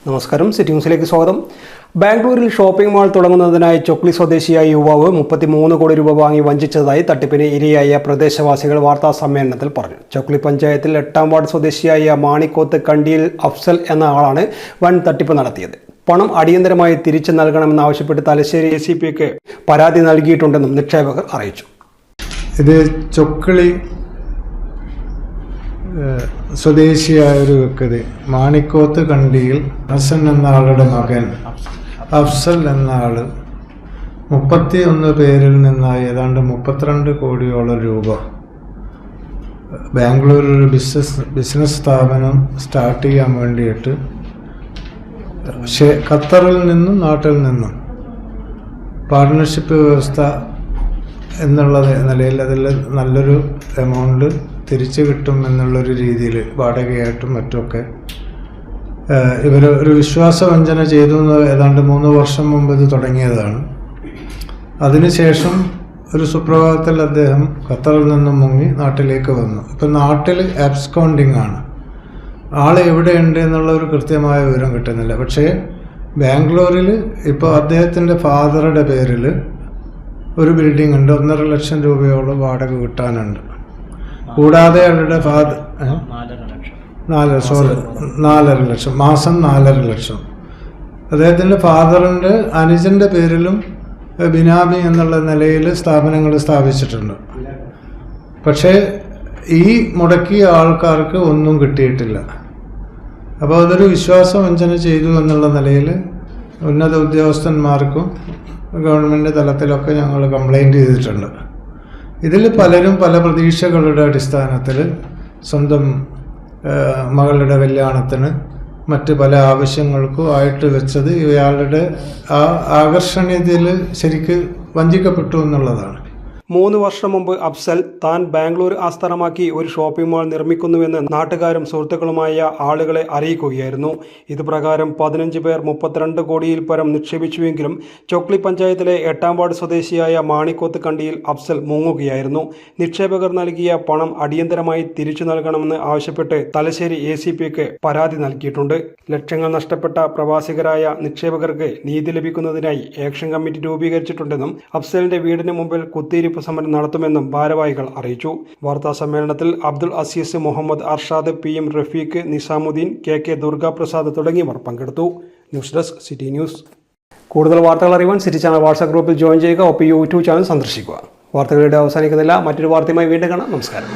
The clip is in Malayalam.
നമസ്കാരം, സിറ്റി ന്യൂസിലേക്ക് സ്വാഗതം. ബാംഗ്ലൂരിൽ ഷോപ്പിംഗ് മാൾ തുടങ്ങുന്നതിനായി ചൊക്ലി സ്വദേശിയായ യുവാവ് 33 കോടി രൂപ വാങ്ങി വഞ്ചിച്ചതായി തട്ടിപ്പിന് ഇരയായ പ്രദേശവാസികൾ വാർത്താ സമ്മേളനത്തിൽ പറഞ്ഞു. ചൊക്ലി പഞ്ചായത്തിൽ 8-ാം വാർഡ് സ്വദേശിയായ മാണിക്കോത്ത് കണ്ടിയിൽ അഫ്സൽ എന്ന ആളാണ് വൻ തട്ടിപ്പ് നടത്തിയത്. പണം അടിയന്തരമായി തിരിച്ചു നൽകണമെന്നാവശ്യപ്പെട്ട് തലശ്ശേരി ACPക്ക് പരാതി നൽകിയിട്ടുണ്ടെന്നും നിക്ഷേപകർ അറിയിച്ചു. ഇത് ചൊക്കളി സ്വദേശിയായ ഒരു വ്യക്തി മാണിക്കോത്ത് കണ്ടിയിൽ ഹസൻ എന്ന ആളുടെ മകൻ അഫ്സൽ എന്ന ആള് 31 പേരിൽ നിന്നായി ഏതാണ്ട് 32 കോടിയോളം രൂപ ബാംഗ്ലൂരിൽ ഒരു ബിസിനസ് സ്ഥാപനം സ്റ്റാർട്ട് ചെയ്യാൻ വേണ്ടിയിട്ട് ഖത്തറിൽ നിന്നും നാട്ടിൽ നിന്നും പാർട്ട്ണർഷിപ്പ് വ്യവസ്ഥ എന്നുള്ള നിലയിൽ അതിൽ നല്ലൊരു എമൗണ്ട് തിരിച്ചു കിട്ടും എന്നുള്ളൊരു രീതിയിൽ വാടകയായിട്ടും മറ്റുമൊക്കെ ഇവർ ഒരു വിശ്വാസവഞ്ചന ചെയ്തു എന്ന് ഏതാണ്ട് 3 വർഷം മുമ്പ് ഇത് തുടങ്ങിയതാണ്. അതിനുശേഷം ഒരു സുപ്രഭാതത്തിൽ അദ്ദേഹം ഖത്തറിൽ നിന്നും മുങ്ങി നാട്ടിലേക്ക് വന്നു. ഇപ്പം നാട്ടിൽ ആബ്സ്കോണ്ടിങ് ആണ്. ആൾ എവിടെയുണ്ട് എന്നുള്ള ഒരു കൃത്യമായ വിവരം കിട്ടുന്നില്ല. പക്ഷേ ബാംഗ്ലൂരിൽ ഇപ്പോൾ അദ്ദേഹത്തിൻ്റെ ഫാദറുടെ പേരിൽ ഒരു ബിൽഡിംഗ് ഉണ്ട്. 1.5 ലക്ഷം രൂപയോളം വാടക കിട്ടാനുണ്ട്. കൂടാതെ അവരുടെ ഫാദർ 4.5 ലക്ഷം മാസം 4.5 ലക്ഷം. അദ്ദേഹത്തിൻ്റെ ഫാദറിൻ്റെ അനുജൻ്റെ പേരിലും ബിനാമി എന്നുള്ള നിലയിൽ സ്ഥാപനങ്ങൾ സ്ഥാപിച്ചിട്ടുണ്ട്. പക്ഷേ ഈ മുടക്കിയ ആൾക്കാർക്ക് ഒന്നും കിട്ടിയിട്ടില്ല. അപ്പോൾ അതൊരു വിശ്വാസവഞ്ചന ചെയ്തു എന്നുള്ള നിലയിൽ ഉന്നത ഉദ്യോഗസ്ഥന്മാർക്കും ഗവൺമെൻറ് തലത്തിലൊക്കെ ഞങ്ങൾ കംപ്ലൈൻറ്റ് ചെയ്തിട്ടുണ്ട്. ഇതിൽ പലരും പല പ്രതീക്ഷകളുടെ അടിസ്ഥാനത്തിൽ സ്വന്തം മകളുടെ കല്യാണത്തിന് മറ്റ് പല ആവശ്യങ്ങൾക്കും ആയിട്ട് വെച്ചത് ഇയാളുടെ ആ ആകർഷണീയതയിൽ ശരിക്ക് വഞ്ചിക്കപ്പെട്ടു എന്നുള്ളതാണ്. 3 വർഷം മുമ്പ് അഫ്സൽ താൻ ബാംഗ്ലൂർ ആസ്ഥാനമാക്കി ഒരു ഷോപ്പിംഗ് മാൾ നിർമ്മിക്കുന്നുവെന്ന് നാട്ടുകാരും സുഹൃത്തുക്കളുമായ ആളുകളെ അറിയിക്കുകയായിരുന്നു. ഇതുപ്രകാരം 15 പേർ 32 കോടിയിൽ പരം നിക്ഷേപിച്ചുവെങ്കിലും ചൊക്ലി പഞ്ചായത്തിലെ 8-ാം വാർഡ് സ്വദേശിയായ മാണിക്കോത്ത് കണ്ടിയിൽ അഫ്സൽ മുങ്ങുകയായിരുന്നു. നിക്ഷേപകർ നൽകിയ പണം അടിയന്തരമായി തിരിച്ചു നൽകണമെന്ന് ആവശ്യപ്പെട്ട് തലശ്ശേരി ACPക്ക് പരാതി നൽകിയിട്ടുണ്ട്. ലക്ഷങ്ങൾ നഷ്ടപ്പെട്ട പ്രവാസികരായ നിക്ഷേപകർക്ക് നീതി ലഭിക്കുന്നതിനായി ആക്ഷൻ കമ്മിറ്റി രൂപീകരിച്ചിട്ടുണ്ടെന്നും അഫ്സലിന്റെ വീടിന് മുമ്പിൽ കുത്തിയിരിപ്പ് സമരം നടത്തുമെന്നും ഭാരവാഹികൾ അറിയിച്ചു. വാർത്താ സമ്മേളനത്തിൽ അബ്ദുൾ അസീസ്, മുഹമ്മദ് അർഷാദ്, PM റഫീഖ്, നിസാമുദ്ദീൻ, KK ദുർഗാപ്രസാദ് തുടങ്ങിയവർ പങ്കെടുത്തു. News desk, city news. കൂടുതൽ വാർത്തകൾ അറിയുവാൻ സിറ്റി ചാനൽ വാട്സ്ആപ്പ് ഗ്രൂപ്പിൽ ജോയിൻ ചെയ്യുക. ഒപ്പം YouTube ചാനൽ സന്ദർശിക്കുക. വാർത്തകളുടെ അവസാനിക്കുന്നില്ല. മറ്റൊരു വാർത്തയുമായി വീണ്ടും കാണാം. നമസ്കാരം.